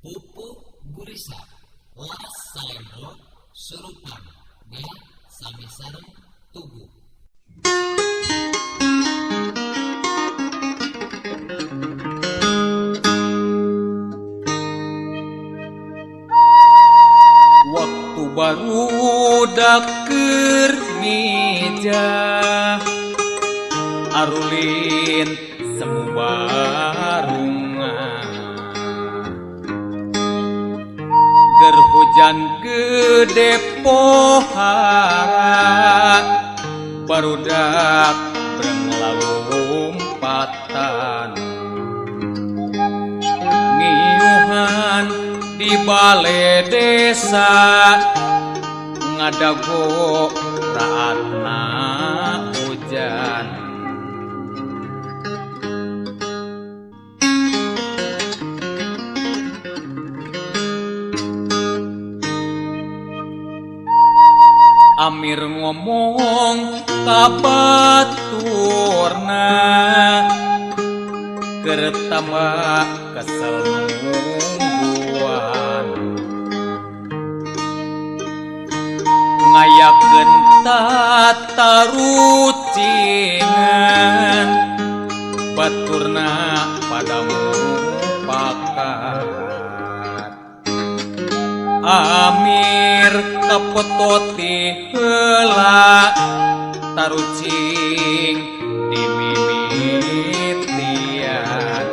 Pupuk gurisa las salendro surupan dia sami sareng tubuh. Waktu barudak keur mija arulin semu barungan ger hujan gede pohara barudak breng lalumpatan ngiuhan di balai desa ngadago raatna hujan. Amir ngomong kabaturna keur tambah kesel nungguan ngayakeun tatarucingan baturna padamu pakat. Amir kapototi heula tarucing dimimitian.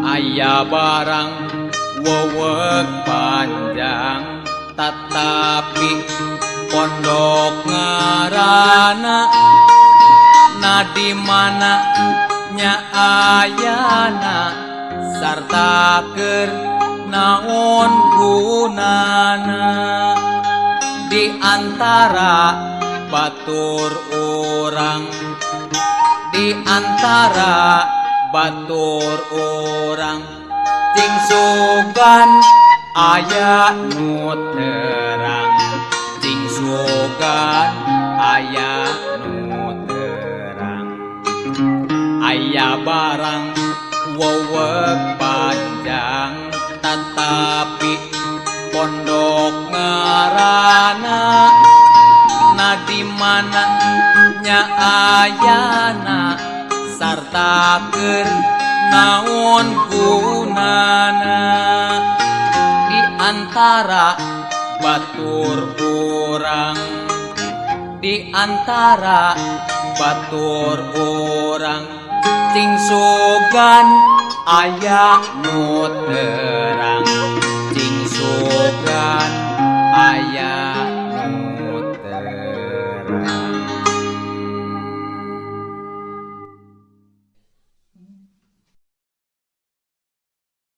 Aya barang weweg panjang tatapi pondok ngarana na di mana nya ayana sarta keur naon gunana di antara batur urang di antara batur urang cing sugan aya nu terang cing sugan aya nu terang aya barang weweg panjang tatapi pondok ngarana na di mana nya ayana sarta keur naon gunana di antara batur urang di antara batur urang cing sugan aya nu